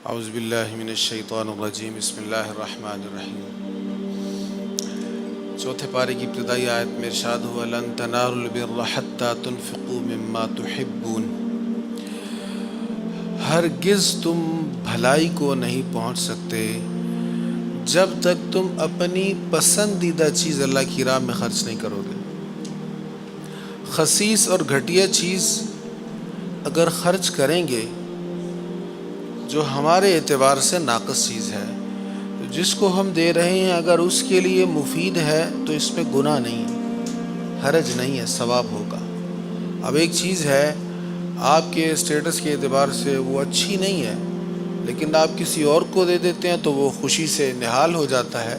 اعوذ باللہ من الشیطان الرجیم بسم اللہ الرحمن الرحیم۔ چوتھے پارے کی ابتدائی آیت میں ارشاد ہوا لن تنالوا البر حتی تنفقوا مما تحبون، ہرگز تم بھلائی کو نہیں پہنچ سکتے جب تک تم اپنی پسندیدہ چیز اللہ کی راہ میں خرچ نہیں کرو گے۔ خسیس اور گھٹیا چیز اگر خرچ کریں گے جو ہمارے اعتبار سے ناقص چیز ہے، تو جس کو ہم دے رہے ہیں اگر اس کے لیے مفید ہے تو اس میں گناہ نہیں ہے، حرج نہیں ہے، ثواب ہوگا۔ اب ایک چیز ہے آپ کے اسٹیٹس کے اعتبار سے وہ اچھی نہیں ہے، لیکن آپ کسی اور کو دے دیتے ہیں تو وہ خوشی سے نہال ہو جاتا ہے،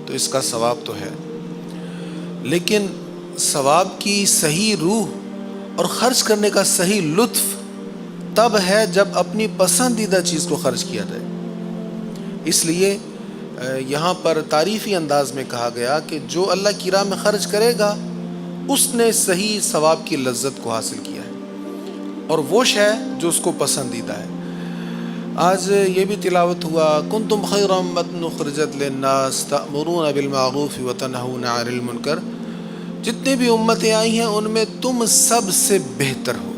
تو اس کا ثواب تو ہے۔ لیکن ثواب کی صحیح روح اور خرچ کرنے کا صحیح لطف تب ہے جب اپنی پسندیدہ چیز کو خرچ کیا جائے۔ اس لیے یہاں پر تعریفی انداز میں کہا گیا کہ جو اللہ کی راہ میں خرچ کرے گا اس نے صحیح ثواب کی لذت کو حاصل کیا ہے، اور وہ شے جو اس کو پسندیدہ ہے۔ آج یہ بھی تلاوت ہوا کنتم خیر امۃ اخرجت للناس تأمرون بالمعروف وتنہون عن المنکر، جتنی بھی امتیں آئی ہیں ان میں تم سب سے بہتر ہو۔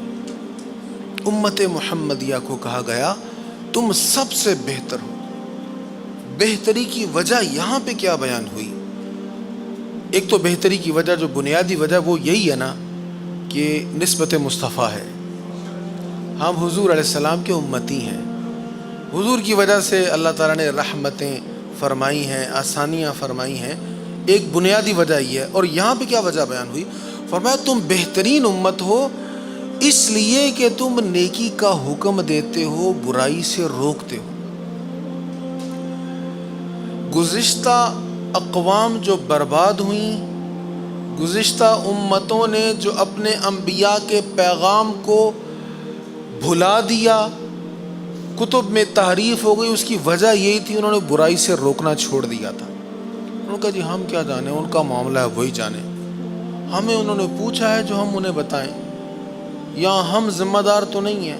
امت محمدیہ کو کہا گیا تم سب سے بہتر ہو۔ بہتری کی وجہ یہاں پہ کیا بیان ہوئی؟ ایک تو بہتری کی وجہ جو بنیادی وجہ وہ یہی ہے نا کہ نسبت مصطفیٰ ہے، ہم حضور علیہ السلام کے امتی ہیں، حضور کی وجہ سے اللہ تعالیٰ نے رحمتیں فرمائی ہیں، آسانیاں فرمائی ہیں، ایک بنیادی وجہ یہ ہے۔ اور یہاں پہ کیا وجہ بیان ہوئی؟ فرمایا تم بہترین امت ہو اس لیے کہ تم نیکی کا حکم دیتے ہو، برائی سے روکتے ہو۔ گزشتہ اقوام جو برباد ہوئیں، گزشتہ امتوں نے جو اپنے انبیاء کے پیغام کو بھلا دیا، کتب میں تحریف ہو گئی، اس کی وجہ یہی تھی انہوں نے برائی سے روکنا چھوڑ دیا تھا۔ انہوں نے کہا جی ہم کیا جانیں، ان کا معاملہ ہے وہی جانیں، ہمیں انہوں نے پوچھا ہے جو ہم انہیں بتائیں، یا ہم ذمہ دار تو نہیں ہیں۔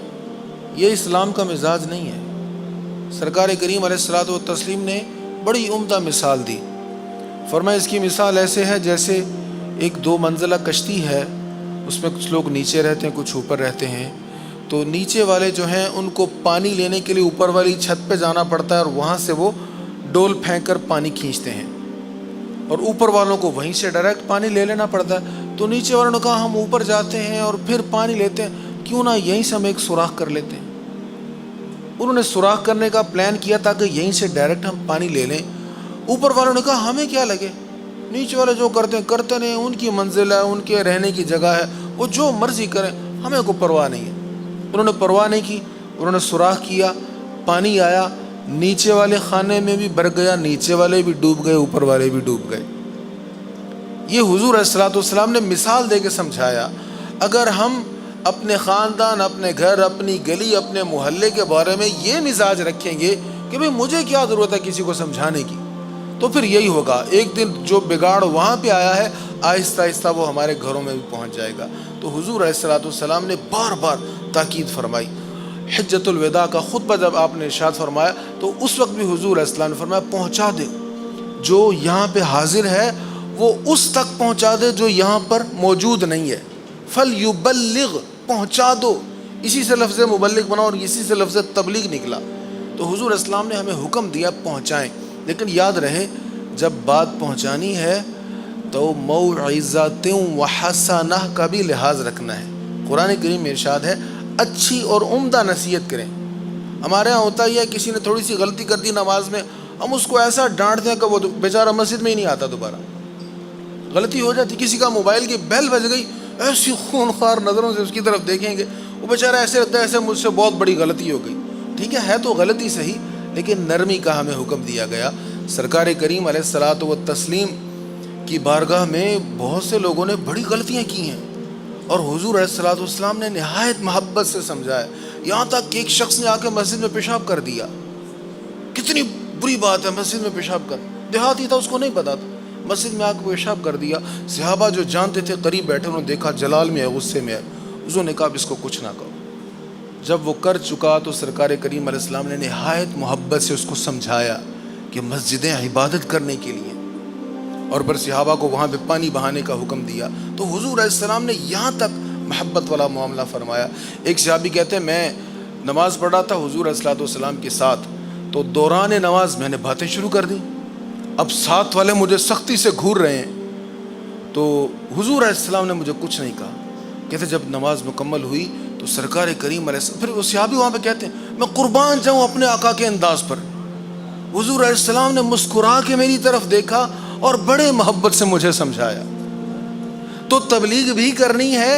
یہ اسلام کا مزاج نہیں ہے۔ سرکار کریم علیہ الصلوۃ والتسلیم نے بڑی عمدہ مثال دی۔ فرمایا اس کی مثال ایسے ہے جیسے ایک 2 منزلہ کشتی ہے، اس میں کچھ لوگ نیچے رہتے ہیں کچھ اوپر رہتے ہیں، تو نیچے والے جو ہیں ان کو پانی لینے کے لیے اوپر والی چھت پہ جانا پڑتا ہے اور وہاں سے وہ ڈول پھینک کر پانی کھینچتے ہیں، اور اوپر والوں کو وہیں سے ڈائریکٹ پانی لے لینا پڑتا ہے۔ تو نیچے والوں نے کہا ہم اوپر جاتے ہیں اور پھر پانی لیتے ہیں، کیوں نہ یہیں سے ہم ایک سوراخ کر لیتے ہیں۔ انہوں نے سوراخ کرنے کا پلان کیا تاکہ یہیں سے ڈائریکٹ ہم پانی لے لیں۔ اوپر والوں نے کہا ہمیں کیا لگے، نیچے والے جو کرتے ہیں کرتے نہیں، ان کی منزل ہے، ان کے رہنے کی جگہ ہے، وہ جو مرضی کریں، ہمیں کوئی پرواہ نہیں ہے۔ انہوں نے پرواہ نہیں کی، انہوں نے سوراخ کیا، پانی آیا، نیچے والے خانے میں بھی بھر گیا، نیچے والے بھی ڈوب گئے، اوپر والے بھی ڈوب گئے۔ یہ حضور علیہ الصلوۃ والسلام نے مثال دے کے سمجھایا۔ اگر ہم اپنے خاندان، اپنے گھر، اپنی گلی، اپنے محلے کے بارے میں یہ مزاج رکھیں گے کہ بھئی مجھے کیا ضرورت ہے کسی کو سمجھانے کی، تو پھر یہی ہوگا، ایک دن جو بگاڑ وہاں پہ آیا ہے آہستہ آہستہ وہ ہمارے گھروں میں بھی پہنچ جائے گا۔ تو حضور علیہ الصلوۃ والسلام نے بار بار تاکید فرمائی۔ حجۃ الوداع کا خطبہ جب آپ نے ارشاد فرمایا تو اس وقت بھی حضور علیہ السلام نے فرمایا پہنچا دے، جو یہاں پہ حاضر ہے وہ اس تک پہنچا دے جو یہاں پر موجود نہیں ہے۔ فَلْيُبَلِّغْ، پہنچا دو، اسی سے لفظ مبلغ بنا اور اسی سے لفظ تبلیغ نکلا۔ تو حضور اسلام نے ہمیں حکم دیا پہنچائیں، لیکن یاد رہے جب بات پہنچانی ہے تو موعظۃ وحسنہ کا بھی لحاظ رکھنا ہے۔ قرآن کریم میں ارشاد ہے اچھی اور عمدہ نصیحت کریں۔ ہمارے ہاں ہوتا ہی ہے کسی نے تھوڑی سی غلطی کر دی نماز میں، ہم اس کو ایسا ڈانٹتے ہیں کہ وہ بیچارہ مسجد میں ہی نہیں آتا دوبارہ۔ غلطی ہو جاتی، کسی کا موبائل کی بیل بج گئی، ایسی خونخوار نظروں سے اس کی طرف دیکھیں گے، وہ بیچارہ ایسے لگتا ہے ایسے مجھ سے بہت بڑی غلطی ہو گئی۔ ٹھیک ہے تو غلطی صحیح، لیکن نرمی کا ہمیں حکم دیا گیا۔ سرکار کریم علیہ الصلوۃ والتسلیم کی بارگاہ میں بہت سے لوگوں نے بڑی غلطیاں کی ہیں، اور حضور علیہ الصلوۃ والسلام نے نہایت محبت سے سمجھایا، یہاں تک کہ ایک شخص نے آ کے مسجد میں پیشاب کر دیا۔ کتنی بری بات ہے مسجد میں پیشاب کر، دیہاتی تھا اس کو نہیں پتا تھا، مسجد میں آ کے پیشاب کر دیا۔ صحابہ جو جانتے تھے قریب بیٹھے، انہوں نے دیکھا جلال میں ہے، غصے میں ہے، انہوں نے کہا اس کو کچھ نہ کہو۔ جب وہ کر چکا تو سرکار کریم علیہ السلام نے نہایت محبت سے اس کو سمجھایا کہ مسجدیں عبادت کرنے کے لیے، اور پھر صحابہ کو وہاں پہ پانی بہانے کا حکم دیا. تو حضور علیہ السلام نے یہاں تک محبت والا معاملہ فرمایا. ایک صحابی کہتے ہیں میں نماز پڑھ رہا تھا حضور علیہ السلام کے ساتھ، تو دوران نماز میں نے باتیں شروع کر دیں. اب ساتھ والے مجھے سختی سے گھور رہے ہیں، تو حضور علیہ السلام نے مجھے کچھ نہیں کہا. کہتے جب نماز مکمل ہوئی تو سرکار کریم علیہ السلام، پھر وہ صحابی وہاں پہ کہتے ہیں میں قربان جاؤں اپنے آقا کے انداز پر. حضور علیہ السلام نے مسکرا کے میری طرف دیکھا اور بڑے محبت سے مجھے سمجھایا. تو تبلیغ بھی کرنی ہے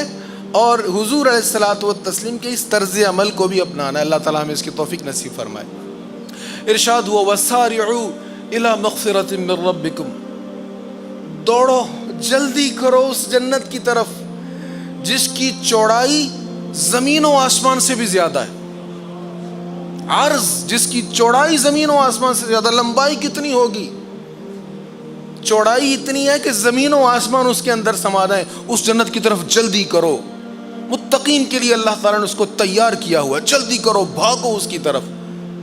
اور حضور علیہ الصلوۃ والتسلیم کے اس طرز عمل کو بھی اپنانا ہے. اللہ تعالیٰ ہمیں اس کی توفیق نصیب فرمائے. ارشاد ہوا وَسَارِعُوا إِلَى مَغْفِرَةٍ مِّن رَبِّكُمْ، دوڑو جلدی کرو اس جنت کی طرف جس کی چوڑائی زمین و آسمان سے بھی زیادہ ہے. عرض جس کی چوڑائی زمین و آسمان سے زیادہ. لمبائی کتنی ہوگی؟ چوڑائی اتنی ہے کہ زمین و آسمان اس کے اندر سما جائیں. اس جنت کی طرف جلدی کرو. متقین کے لیے اللہ تعالیٰ نے اس کو تیار کیا ہوا، جلدی کرو بھاگو اس کی طرف.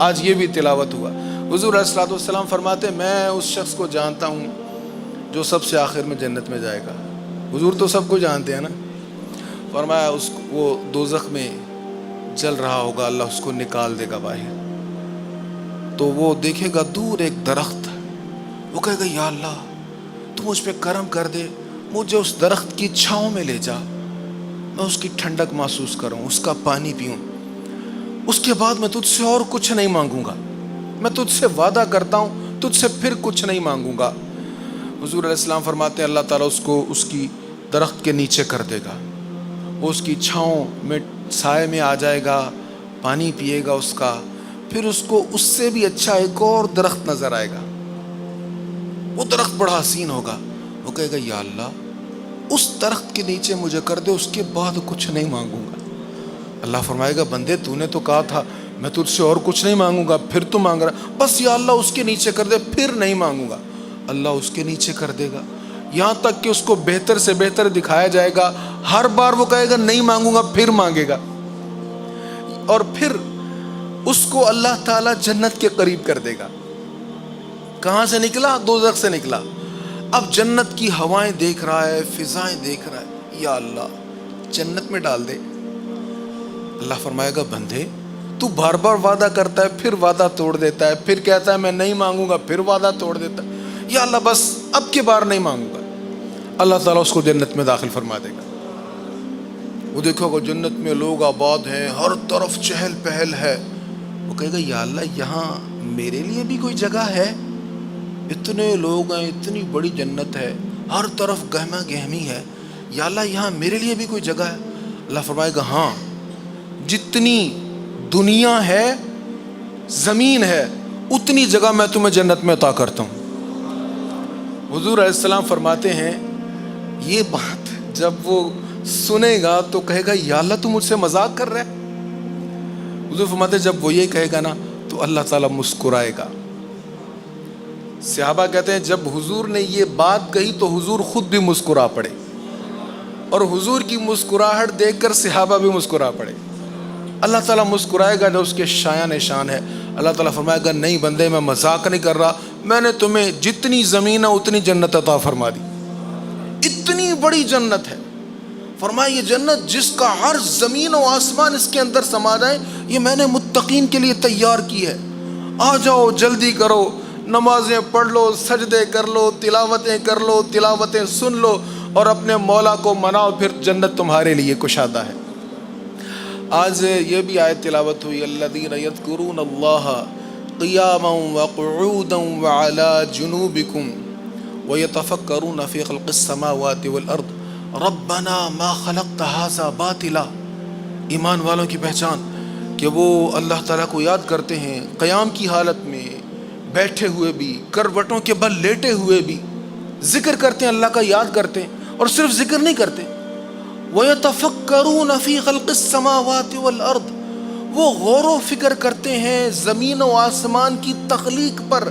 آج یہ بھی تلاوت ہوا. حضور علیہ الصلوۃ والسلام فرماتے ہیں میں اس شخص کو جانتا ہوں جو سب سے آخر میں جنت میں جائے گا. حضور تو سب کو جانتے ہیں نا. فرمایا اس وہ دوزخ میں جل رہا ہوگا، اللہ اس کو نکال دے گا باہر. تو وہ دیکھے گا دور ایک درخت، وہ کہے گا یا اللہ تو مجھ پہ کرم کر دے، مجھے اس درخت کی چھاؤں میں لے جا، میں اس کی ٹھنڈک محسوس کروں، اس کا پانی پیوں. اس کے بعد میں تجھ سے اور کچھ نہیں مانگوں گا، میں تجھ سے وعدہ کرتا ہوں تجھ سے پھر کچھ نہیں مانگوں گا. حضور علیہ السلام فرماتے ہیں اللہ تعالیٰ اس کو اس کی درخت کے نیچے کر دے گا، وہ اس کی چھاؤں میں سائے میں آ جائے گا، پانی پیے گا اس کا. پھر اس کو اس سے بھی اچھا ایک اور درخت نظر آئے گا، وہ درخت بڑا حسین ہوگا. وہ کہے گا یا اللہ اس درخت کے نیچے مجھے کر دے، اس کے بعد کچھ نہیں مانگوں گا. اللہ فرمائے گا بندے تو نے تو کہا تھا میں تجھ سے اور کچھ نہیں مانگوں گا، پھر تو مانگ رہا، بس یا اللہ اس کے نیچے کر دے، پھر نہیں مانگوں گا. اللہ اس کے نیچے کر دے گا یہاں تک کہ اس کو بہتر سے بہتر دکھایا جائے گا. ہر بار وہ کہے گا نہیں مانگوں گا، پھر مانگے گا، اور پھر اس کو اللہ تعالیٰ جنت کے قریب کر دے گا. کہاں سے نکلا؟ دوزخ سے نکلا. اب جنت کی ہوائیں دیکھ رہا ہے، فضائیں دیکھ رہا ہے، یا اللہ جنت میں ڈال دے. اللہ فرمائے گا بندے تو بار بار وعدہ کرتا ہے، پھر وعدہ توڑ دیتا ہے، پھر کہتا ہے میں نہیں مانگوں گا، پھر وعدہ توڑ دیتا ہے. یا اللہ بس اب کی بار نہیں مانگوں گا. اللہ تعالیٰ اس کو جنت میں داخل فرما دے گا. وہ دیکھو گا جنت میں لوگ آباد ہیں، ہر طرف چہل پہل ہے. وہ کہے گا یا اللہ یہاں میرے لیے بھی کوئی جگہ ہے؟ اتنے لوگ ہیں، اتنی بڑی جنت ہے، ہر طرف گہما گہمی ہے، یا اللہ یہاں میرے لیے بھی کوئی جگہ ہے؟ اللہ فرمائے گا ہاں، جتنی دنیا ہے زمین ہے اتنی جگہ میں تمہیں جنت میں عطا کرتا ہوں. حضور علیہ السلام فرماتے ہیں یہ بات جب وہ سنے گا تو کہے گا یا اللہ تو مجھ سے مذاق کر رہا ہے. حضور فرماتے ہیں جب وہ یہ کہے گا نا تو اللہ تعالیٰ مسکرائے گا. صحابہ کہتے ہیں جب حضور نے یہ بات کہی تو حضور خود بھی مسکرا پڑے، اور حضور کی مسکراہٹ دیکھ کر صحابہ بھی مسکرا پڑے. اللہ تعالیٰ مسکرائے گا جو اس کے شایان شان ہے. اللہ تعالیٰ فرمائے گا نہیں بندے میں مذاق نہیں کر رہا، میں نے تمہیں جتنی زمین ہے اتنی جنت عطا فرما دی. اتنی بڑی جنت ہے. فرمایا یہ جنت جس کا ہر زمین و آسمان اس کے اندر سما جائے، یہ میں نے متقین کے لیے تیار کی ہے. آ جاؤ جلدی کرو، نمازیں پڑھ لو، سجدے کر لو، تلاوتیں کر لو، تلاوتیں سن لو، اور اپنے مولا کو مناؤ، پھر جنت تمہارے لیے کشادہ ہے. آج یہ بھی آیت تلاوت ہوئی الذین یذکرون اللہ قیاما وقعودا وعلی جنوبکم ویتفکرون فی خلق السماوات والارض ربنا ما خلقت ھذا باطلا. ایمان والوں کی پہچان کہ وہ اللہ تعالیٰ کو یاد کرتے ہیں قیام کی حالت میں، بیٹھے ہوئے بھی، کروٹوں کے بل لیٹے ہوئے بھی ذکر کرتے ہیں، اللہ کا یاد کرتے ہیں. اور صرف ذکر نہیں کرتے، وَيَتَفَكَّرُونَ فِي خَلْقِ السَّمَاوَاتِ وَالْأَرْضِ، وہ غور و فکر کرتے ہیں زمین و آسمان کی تخلیق پر.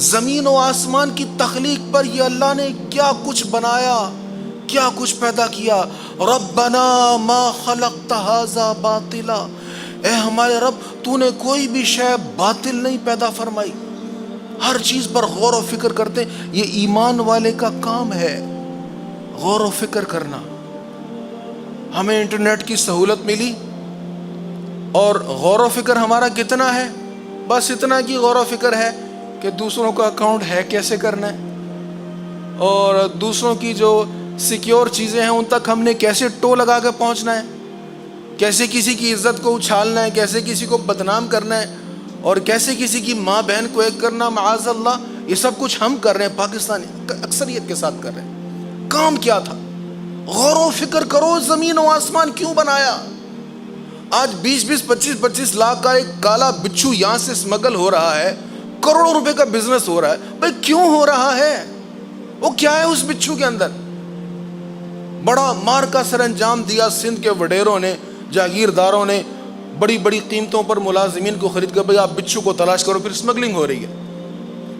زمین و آسمان کی تخلیق پر یہ اللہ نے کیا کچھ بنایا، کیا کچھ پیدا کیا. ربنا ما خلقت ھذا باطلا، اے ہمارے رب تو نے کوئی بھی شے باطل نہیں پیدا فرمائی. ہر چیز پر غور و فکر کرتے. یہ ایمان والے کا کام ہے، غور و فکر کرنا. ہمیں انٹرنیٹ کی سہولت ملی اور غور و فکر ہمارا کتنا ہے؟ بس اتنا کی غور و فکر ہے کہ دوسروں کا اکاؤنٹ ہیک کیسے کرنا ہے، اور دوسروں کی جو سیکیور چیزیں ہیں ان تک ہم نے کیسے ٹو لگا کے پہنچنا ہے، کیسے کسی کی عزت کو اچھالنا ہے، کیسے کسی کو بدنام کرنا ہے، اور کیسے کسی کی ماں بہن کو ایک کرنا. معاذ اللہ، یہ سب کچھ ہم کر رہے ہیں، پاکستانی اکثریت کے ساتھ کر رہے ہیں. کام کیا تھا؟ غور و فکر کرو، زمین و آسمان کیوں بنایا؟ آج 20-25 لاکھ کا ایک کالا بچھو یہاں سے اسمگل ہو رہا ہے، کروڑوں روپے کا بزنس ہو رہا ہے. بھائی کیوں ہو رہا ہے؟ وہ کیا ہے اس بچھو کے اندر؟ بڑا مار کا سر انجام دیا سندھ کے وڈیروں نے، جاگیرداروں نے، بڑی بڑی قیمتوں پر ملازمین کو خرید کر. بھائی آپ بچھو کو تلاش کرو، پھر اسمگلنگ ہو رہی ہے.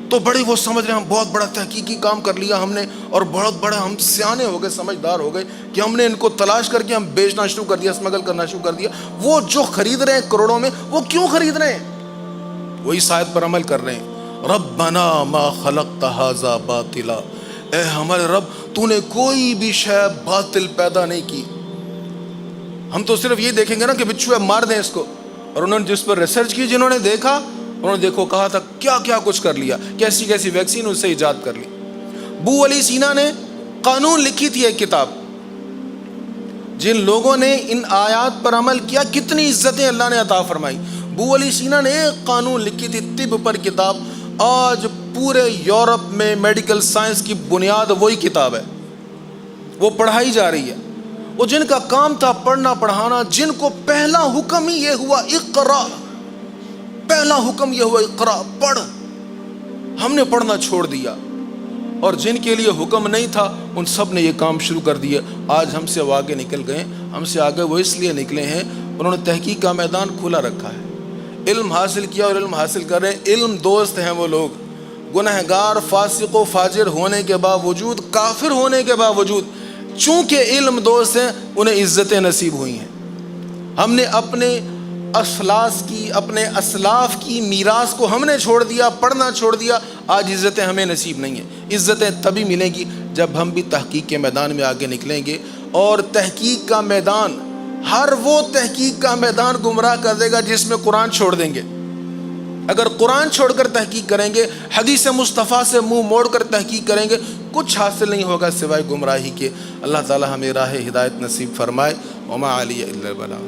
تو بڑی وہ سمجھ رہے ہیں ہم بہت بڑا تحقیقی کام کر لیا ہم نے، اور بہت بڑے ہم سیانے ہو گئے، سمجھدار ہو گئے کہ ہم نے ان کو تلاش کر کے ہم بیچنا شروع کر دیا، اسمگل کرنا شروع کر دیا. وہ جو خرید رہے ہیں کروڑوں میں، وہ کیوں خرید رہے ہیں؟ وہی اس آیت پر عمل کر رہے ہیں. ربنا ما خلقت ھذا باطلا، اے ہمارے رب تو نے کوئی بھی شے باطل پیدا نہیں کی. ہم تو صرف یہ دیکھیں گے نا کہ بچھو ہے، مار دیں اس کو. اور انہوں نے جس پر ریسرچ کی، جنہوں نے دیکھا، انہوں نے دیکھو کہا تھا کیا کیا کچھ کر لیا، کیسی کیسی ویکسین اس سے ایجاد کر لی. ابو علی سینا نے قانون لکھی تھی، ایک کتاب. جن لوگوں نے ان آیات پر عمل کیا، کتنی عزتیں اللہ نے عطا فرمائی. ابو علی سینا نے ایک قانون لکھی تھی، طب پر کتاب. آج پورے یورپ میں میڈیکل سائنس کی بنیاد وہی کتاب ہے، وہ پڑھائی جا رہی ہے. وہ جن کا کام تھا پڑھنا پڑھانا، جن کو پہلا حکم ہی یہ ہوا اقرا، پہلا حکم یہ ہوا اقرا، پڑھ. ہم نے پڑھنا چھوڑ دیا، اور جن کے لیے حکم نہیں تھا ان سب نے یہ کام شروع کر دیے. آج ہم سے وہ آگے نکل گئے. ہم سے آگے وہ اس لیے نکلے ہیں، انہوں نے تحقیق کا میدان کھلا رکھا ہے، علم حاصل کیا اور علم حاصل کر رہے ہیں. علم دوست ہیں وہ لوگ، گنہگار فاسق و فاجر ہونے کے باوجود، کافر ہونے کے باوجود، چونکہ علم دوست ہیں انہیں عزتیں نصیب ہوئی ہیں. ہم نے اپنے افلاس کی، اپنے اسلاف کی میراث کو ہم نے چھوڑ دیا، پڑھنا چھوڑ دیا. آج عزتیں ہمیں نصیب نہیں ہیں. عزتیں تبھی ملیں گی جب ہم بھی تحقیق کے میدان میں آگے نکلیں گے. اور تحقیق کا میدان، ہر وہ تحقیق کا میدان گمراہ کر دے گا جس میں قرآن چھوڑ دیں گے. اگر قرآن چھوڑ کر تحقیق کریں گے، حدیث مصطفیٰ سے منہ موڑ کر تحقیق کریں گے، کچھ حاصل نہیں ہوگا سوائے گمراہی کے. اللہ تعالی ہمیں راہ ہدایت نصیب فرمائے. وما علی الا البلاغ.